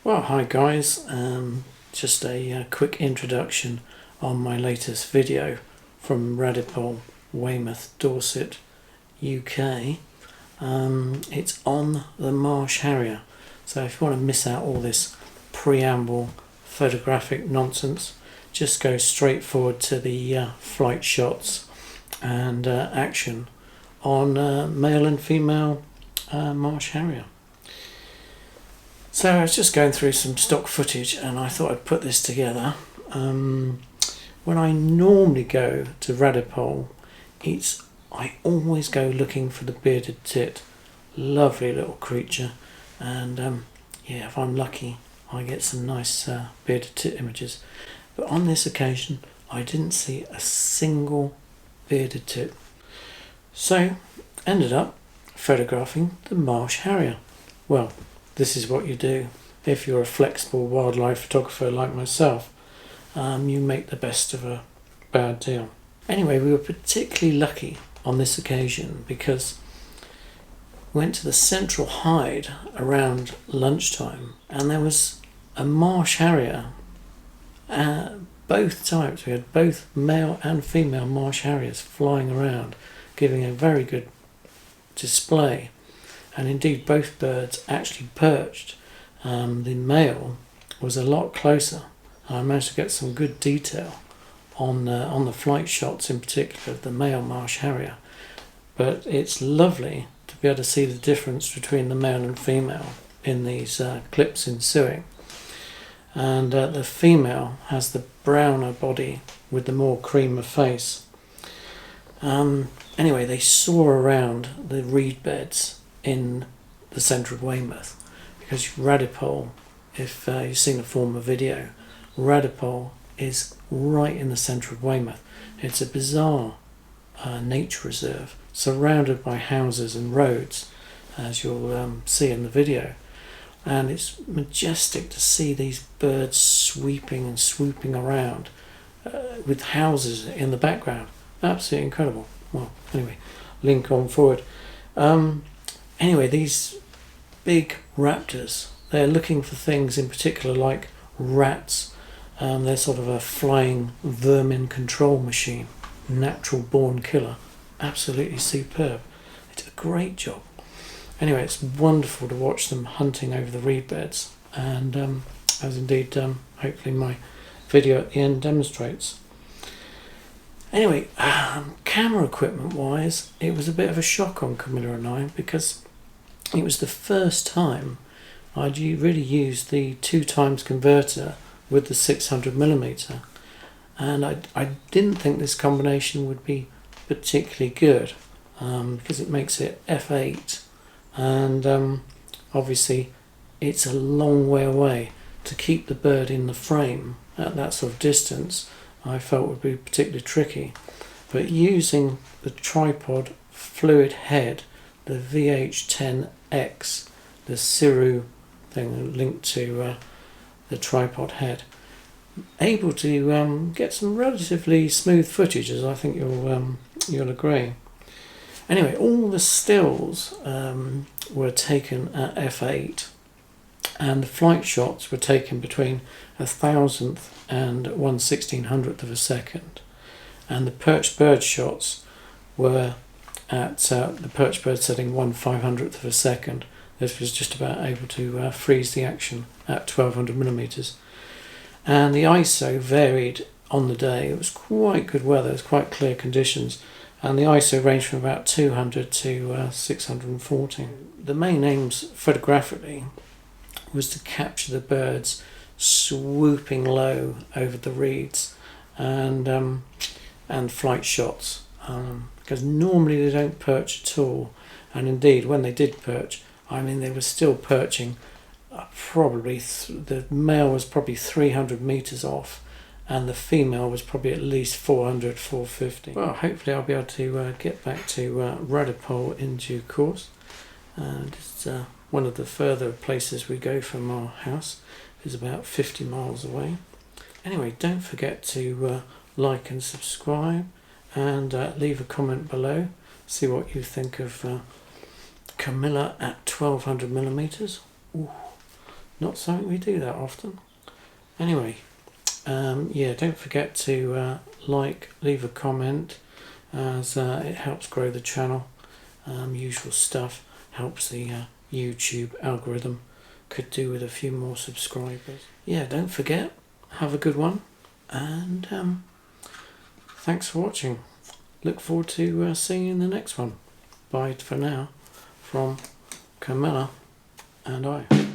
Well, hi guys, just a quick introduction on my latest video from Radipole Weymouth, Dorset, UK. It's on the Marsh Harrier, so if you want to miss out all this preamble photographic nonsense, just go straight forward to the flight shots and action on male and female Marsh Harrier. So I was just going through some stock footage and I thought I'd put this together. When I normally go to Radipole, I always go looking for the bearded tit. Lovely little creature, and yeah, if I'm lucky I get some nice bearded tit images. But on this occasion I didn't see a single bearded tit. So ended up photographing the Marsh Harrier. Well, this is what you do if you're a flexible wildlife photographer like myself. You make the best of a bad deal. Anyway, we were particularly lucky on this occasion because we went to the central hide around lunchtime and there was a Marsh Harrier, both types. We had both male and female Marsh Harriers flying around, giving a very good display. And indeed both birds actually perched. The male was a lot closer. I managed to get some good detail on the flight shots, in particular of the male Marsh Harrier. But it's lovely to be able to see the difference between the male and female in these clips ensuing. And the female has the browner body with the more creamer face. Anyway, they soar around the reed beds in the centre of Weymouth, because Radipole, if you've seen the former video, Radipole is right in the centre of Weymouth. It's a bizarre nature reserve surrounded by houses and roads, as you'll see in the video, and it's majestic to see these birds sweeping and swooping around with houses in the background. Absolutely incredible. Well, anyway, link on forward. Anyway, these big raptors, they're looking for things in particular like rats. They're sort of a flying vermin control machine, natural born killer. Absolutely superb. They did a great job. Anyway, it's wonderful to watch them hunting over the reed beds, and as indeed hopefully my video at the end demonstrates. Anyway, camera equipment wise, it was a bit of a shock on Camilla and I, because it was the first time I'd really used the 2x converter with the 600mm, and I didn't think this combination would be particularly good, because it makes it f8, and obviously it's a long way away. To keep the bird in the frame at that sort of distance I felt would be particularly tricky, but using the tripod fluid head, the VH10X, the Sirui thing linked to the tripod head, able to get some relatively smooth footage, as I think you'll agree. Anyway, all the stills were taken at f8, and the flight shots were taken between 1,000th and 1/1600th of a second, and the perched bird shots were at the perched bird setting 1/500th of a second. This was just about able to freeze the action at 1200mm, and the ISO varied on the day. It was quite good weather, it was quite clear conditions, and the ISO ranged from about 200 to 640. The main aims photographically was to capture the birds swooping low over the reeds, and flight shots, because normally they don't perch at all, and indeed when they did perch, I mean, they were still perching probably the male was probably 300 meters off, and the female was probably at least 400, 450. Well, hopefully I'll be able to get back to Radipole in due course. It's one of the further places we go from our house. It's about 50 miles away. Anyway, don't forget to like and subscribe, and leave a comment below. See what you think of Camilla at 1200mm. Ooh, not something we do that often. Anyway, yeah, don't forget to leave a comment, as it helps grow the channel. Usual stuff, helps the YouTube algorithm. Could do with a few more subscribers. Yeah, don't forget, have a good one, and thanks for watching. Look forward to seeing you in the next one. Bye for now from Camilla and I.